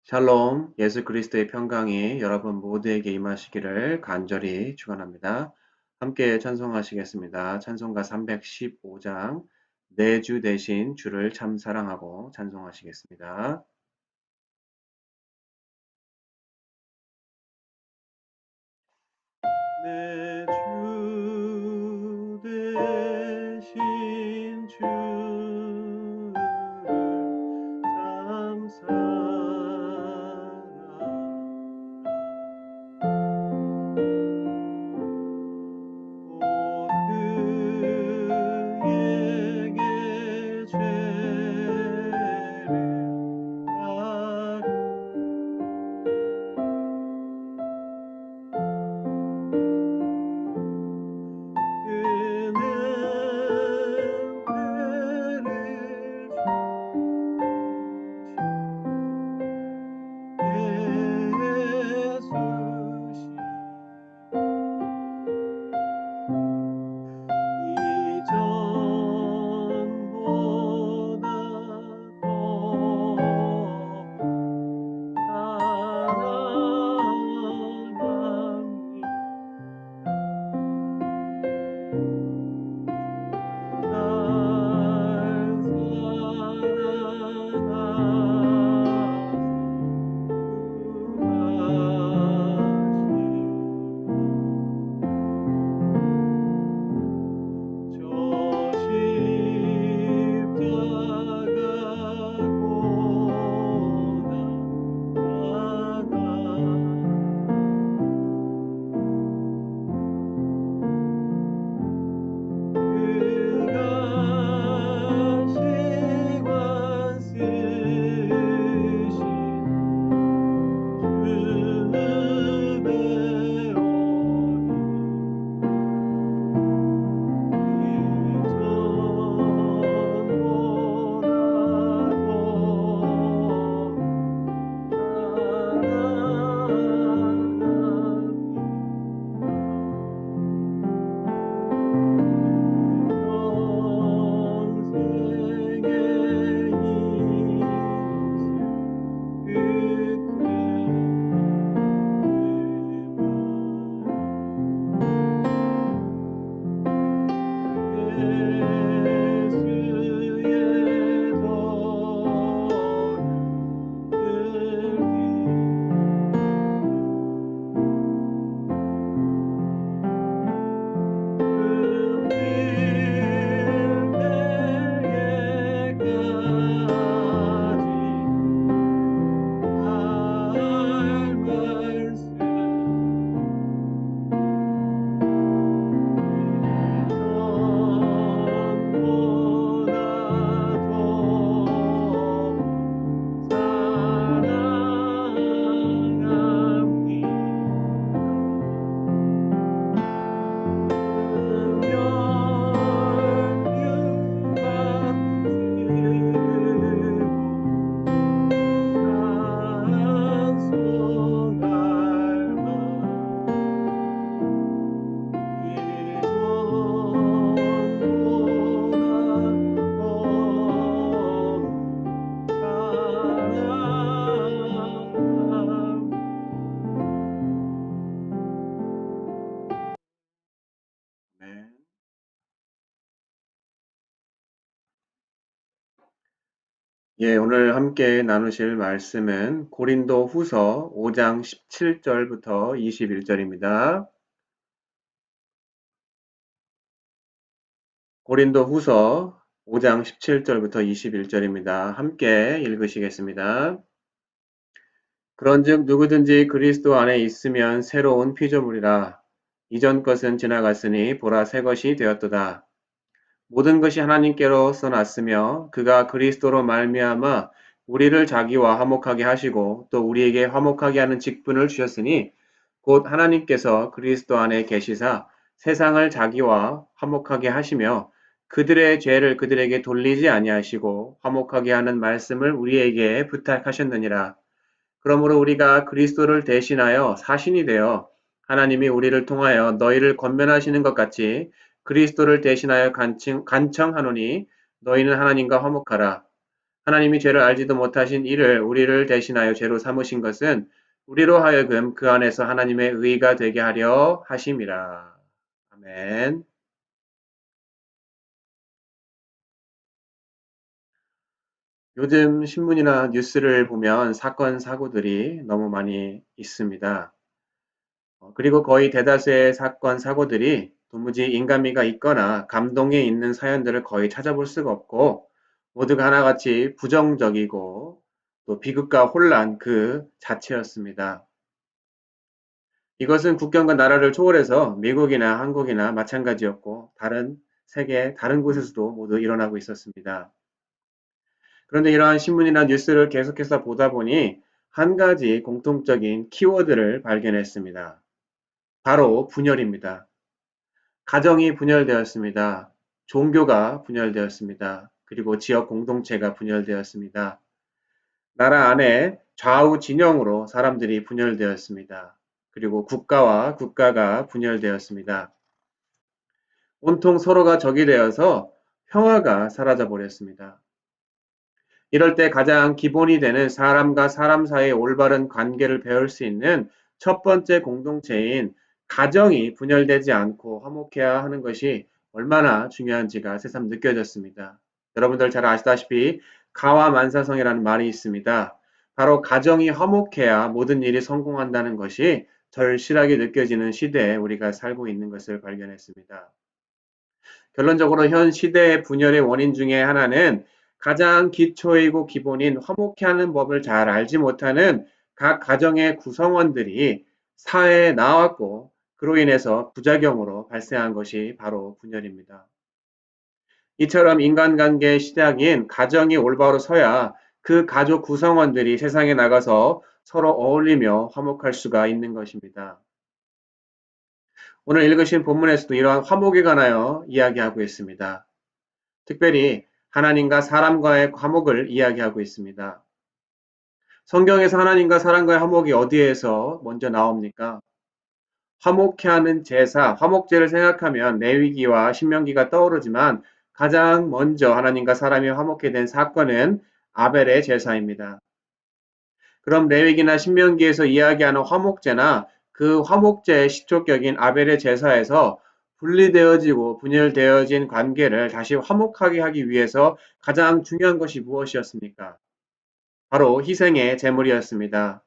샬롬, 예수 그리스도의 평강이 여러분 모두에게 임하시기를 간절히 축원합니다. 함께 찬송하시겠습니다. 찬송가 315장 내 주 대신 주를 참 사랑하고 찬송하시겠습니다. 내 주 대신 주를 참 그에게 죄를 이전보다 사랑합니다. 그가 시관 쓰신 아멘. 예, 오늘 함께 나누실 말씀은 고린도 후서 5장 17절부터 21절입니다. 고린도 후서 5장 17절부터 21절입니다. 함께 읽으시겠습니다. 그런즉 누구든지 그리스도 안에 있으면 새로운 피조물이라. 이전 것은 지나갔으니 보라 새 것이 되었도다. 모든 것이 하나님께로서 났으며 그가 그리스도로 말미암아 우리를 자기와 화목하게 하시고 또 우리에게 화목하게 하는 직분을 주셨으니 곧 하나님께서 그리스도 안에 계시사 세상을 자기와 화목하게 하시며 그들의 죄를 그들에게 돌리지 아니하시고 화목하게 하는 말씀을 우리에게 부탁하셨느니라. 그러므로 우리가 그리스도를 대신하여 사신이 되어 하나님이 우리를 통하여 너희를 권면하시는 것 같이 그리스도를 대신하여 간청하노니 너희는 하나님과 화목하라. 하나님이 죄를 알지도 못하신 이를 우리를 대신하여 죄로 삼으신 것은 우리로 하여금 그 안에서 하나님의 의가 되게 하려 하심이라. 아멘. 요즘 신문이나 뉴스를 보면 사건, 사고들이 너무 많이 있습니다. 그리고 거의 대다수의 사건, 사고들이 도무지 인간미가 있거나 감동이 있는 사연들을 거의 찾아볼 수가 없고 모두가 하나같이 부정적이고 또 비극과 혼란 그 자체였습니다. 이것은 국경과 나라를 초월해서 미국이나 한국이나 마찬가지였고 다른 세계 다른 곳에서도 모두 일어나고 있었습니다. 그런데 이러한 신문이나 뉴스를 계속해서 보다 보니 한 가지 공통적인 키워드를 발견했습니다. 바로 분열입니다. 가정이 분열되었습니다. 종교가 분열되었습니다. 그리고 지역 공동체가 분열되었습니다. 나라 안에 좌우 진영으로 사람들이 분열되었습니다. 그리고 국가와 국가가 분열되었습니다. 온통 서로가 적이 되어서 평화가 사라져 버렸습니다. 이럴 때 가장 기본이 되는 사람과 사람 사이의 올바른 관계를 배울 수 있는 첫 번째 공동체인 가정이 분열되지 않고 화목해야 하는 것이 얼마나 중요한지가 새삼 느껴졌습니다. 여러분들 잘 아시다시피 가와만사성이라는 말이 있습니다. 바로 가정이 화목해야 모든 일이 성공한다는 것이 절실하게 느껴지는 시대에 우리가 살고 있는 것을 발견했습니다. 결론적으로 현 시대의 분열의 원인 중에 하나는 가장 기초이고 기본인 화목해 하는 법을 잘 알지 못하는 각 가정의 구성원들이 사회에 나왔고 그로 인해서 부작용으로 발생한 것이 바로 분열입니다. 이처럼 인간관계의 시작인 가정이 올바로 서야 그 가족 구성원들이 세상에 나가서 서로 어울리며 화목할 수가 있는 것입니다. 오늘 읽으신 본문에서도 이러한 화목에 관하여 이야기하고 있습니다. 특별히 하나님과 사람과의 화목을 이야기하고 있습니다. 성경에서 하나님과 사람과의 화목이 어디에서 먼저 나옵니까? 화목케 하는 제사, 화목제를 생각하면 레위기와 신명기가 떠오르지만 가장 먼저 하나님과 사람이 화목케 된 사건은 아벨의 제사입니다. 그럼 레위기나 신명기에서 이야기하는 화목제나 그 화목제의 시초격인 아벨의 제사에서 분리되어지고 분열되어진 관계를 다시 화목하게 하기 위해서 가장 중요한 것이 무엇이었습니까? 바로 희생의 제물이었습니다.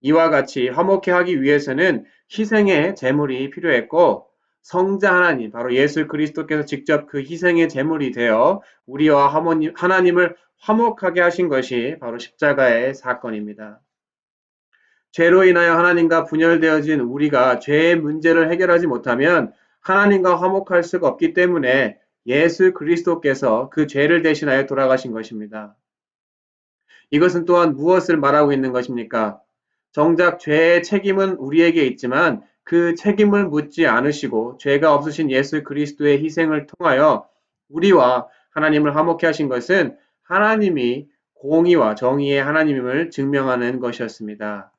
이와 같이 화목해 하기 위해서는 희생의 제물이 필요했고 성자 하나님, 바로 예수 그리스도께서 직접 그 희생의 제물이 되어 우리와 하나님을 화목하게 하신 것이 바로 십자가의 사건입니다. 죄로 인하여 하나님과 분열되어진 우리가 죄의 문제를 해결하지 못하면 하나님과 화목할 수가 없기 때문에 예수 그리스도께서 그 죄를 대신하여 돌아가신 것입니다. 이것은 또한 무엇을 말하고 있는 것입니까? 정작 죄의 책임은 우리에게 있지만 그 책임을 묻지 않으시고 죄가 없으신 예수 그리스도의 희생을 통하여 우리와 하나님을 화목케 하신 것은 하나님이 공의와 정의의 하나님임을 증명하는 것이었습니다.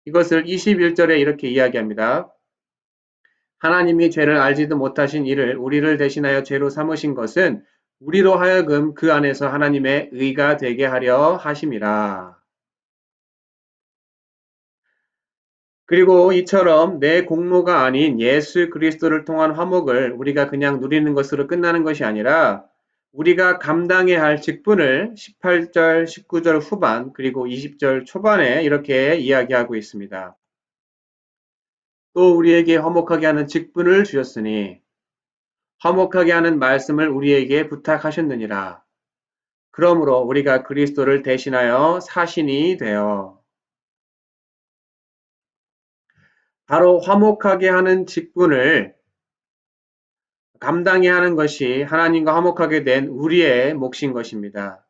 이것을 21절에 이렇게 이야기합니다. 하나님이 죄를 알지도 못하신 이를 우리를 대신하여 죄로 삼으신 것은 우리로 하여금 그 안에서 하나님의 의가 되게 하려 하심이라. 그리고 이처럼 내 공로가 아닌 예수 그리스도를 통한 화목을 우리가 그냥 누리는 것으로 끝나는 것이 아니라 우리가 감당해야 할 직분을 18절, 19절 후반 그리고 20절 초반에 이렇게 이야기하고 있습니다. 또 우리에게 화목하게 하는 직분을 주셨으니 화목하게 하는 말씀을 우리에게 부탁하셨느니라. 그러므로 우리가 그리스도를 대신하여 사신이 되어 바로 화목하게 하는 직분을 감당해야 하는 것이 하나님과 화목하게 된 우리의 몫인 것입니다.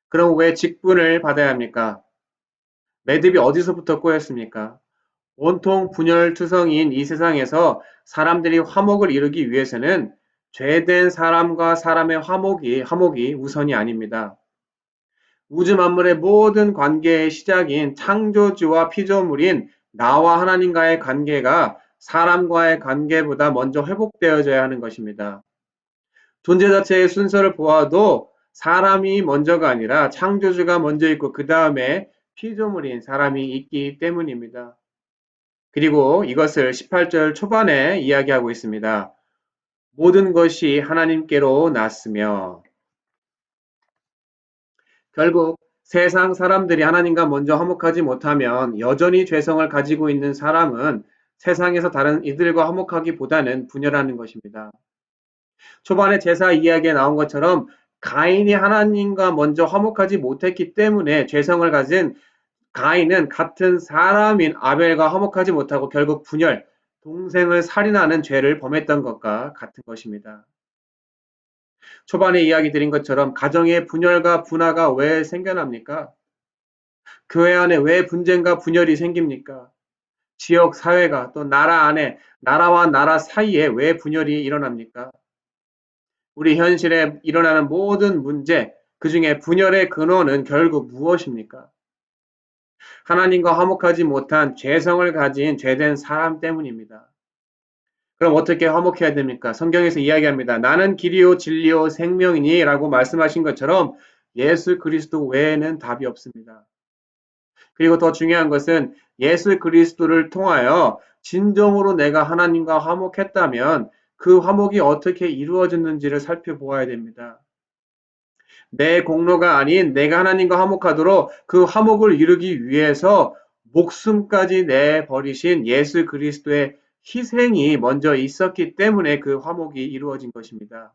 그럼 왜 직분을 받아야 합니까? 매듭이 어디서부터 꼬였습니까? 온통 분열투성이인 이 세상에서 사람들이 화목을 이루기 위해서는 죄된 사람과 사람의 화목이 우선이 아닙니다. 우주 만물의 모든 관계의 시작인 창조주와 피조물인 나와 하나님과의 관계가 사람과의 관계보다 먼저 회복되어져야 하는 것입니다. 존재 자체의 순서를 보아도 사람이 먼저가 아니라 창조주가 먼저 있고 그 다음에 피조물인 사람이 있기 때문입니다. 그리고 이것을 18절 초반에 이야기하고 있습니다. 모든 것이 하나님께로 났으며, 결국 세상 사람들이 하나님과 먼저 화목하지 못하면 여전히 죄성을 가지고 있는 사람은 세상에서 다른 이들과 화목하기보다는 분열하는 것입니다. 초반에 제사 이야기에 나온 것처럼 가인이 하나님과 먼저 화목하지 못했기 때문에 죄성을 가진 가인은 같은 사람인 아벨과 화목하지 못하고 결국 분열, 동생을 살인하는 죄를 범했던 것과 같은 것입니다. 초반에 이야기 드린 것처럼 가정의 분열과 분화가 왜 생겨납니까? 교회 안에 왜 분쟁과 분열이 생깁니까? 지역 사회가 또 나라 안에 나라와 나라 사이에 왜 분열이 일어납니까? 우리 현실에 일어나는 모든 문제, 그 중에 분열의 근원은 결국 무엇입니까? 하나님과 화목하지 못한 죄성을 가진 죄된 사람 때문입니다. 그럼 어떻게 화목해야 됩니까? 성경에서 이야기합니다. 나는 길이요 진리요 생명이니 라고 말씀하신 것처럼 예수 그리스도 외에는 답이 없습니다. 그리고 더 중요한 것은 예수 그리스도를 통하여 진정으로 내가 하나님과 화목했다면 그 화목이 어떻게 이루어졌는지를 살펴보아야 됩니다. 내 공로가 아닌 내가 하나님과 화목하도록 그 화목을 이루기 위해서 목숨까지 내버리신 예수 그리스도의 희생이 먼저 있었기 때문에 그 화목이 이루어진 것입니다.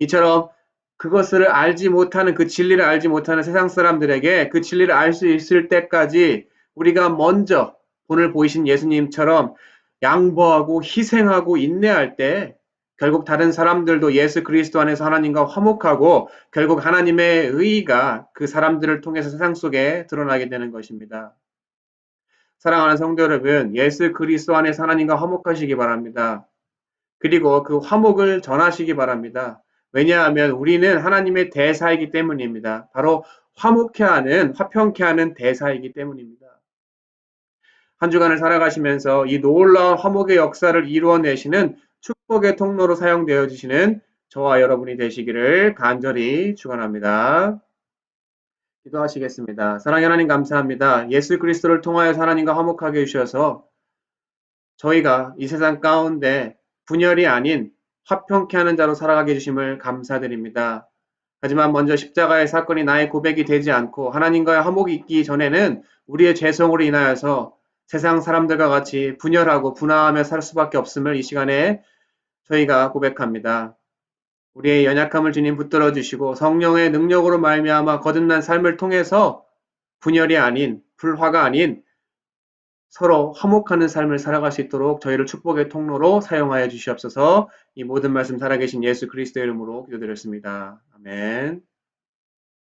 이처럼 그것을 알지 못하는 그 진리를 알지 못하는 세상 사람들에게 그 진리를 알 수 있을 때까지 우리가 먼저 본을 보이신 예수님처럼 양보하고 희생하고 인내할 때 결국 다른 사람들도 예수 그리스도 안에서 하나님과 화목하고 결국 하나님의 의의가 그 사람들을 통해서 세상 속에 드러나게 되는 것입니다. 사랑하는 성도 여러분, 예수 그리스도 안에서 하나님과 화목하시기 바랍니다. 그리고 그 화목을 전하시기 바랍니다. 왜냐하면 우리는 하나님의 대사이기 때문입니다. 바로 화목케 하는, 화평케 하는 대사이기 때문입니다. 한 주간을 살아가시면서 이 놀라운 화목의 역사를 이루어내시는 축복의 통로로 사용되어 주시는 저와 여러분이 되시기를 간절히 축원합니다. 기도하시겠습니다. 사랑의 하나님 감사합니다. 예수 그리스도를 통하여 하나님과 화목하게 해주셔서 저희가 이 세상 가운데 분열이 아닌 화평케 하는 자로 살아가게 해주심을 감사드립니다. 하지만 먼저 십자가의 사건이 나의 고백이 되지 않고 하나님과의 화목이 있기 전에는 우리의 죄성으로 인하여서 세상 사람들과 같이 분열하고 분화하며 살 수밖에 없음을 이 시간에 저희가 고백합니다. 우리의 연약함을 주님 붙들어 주시고 성령의 능력으로 말미암아 거듭난 삶을 통해서 분열이 아닌 불화가 아닌 서로 화목하는 삶을 살아갈 수 있도록 저희를 축복의 통로로 사용하여 주시옵소서. 이 모든 말씀 살아계신 예수 그리스도의 이름으로 기도드렸습니다. 아멘.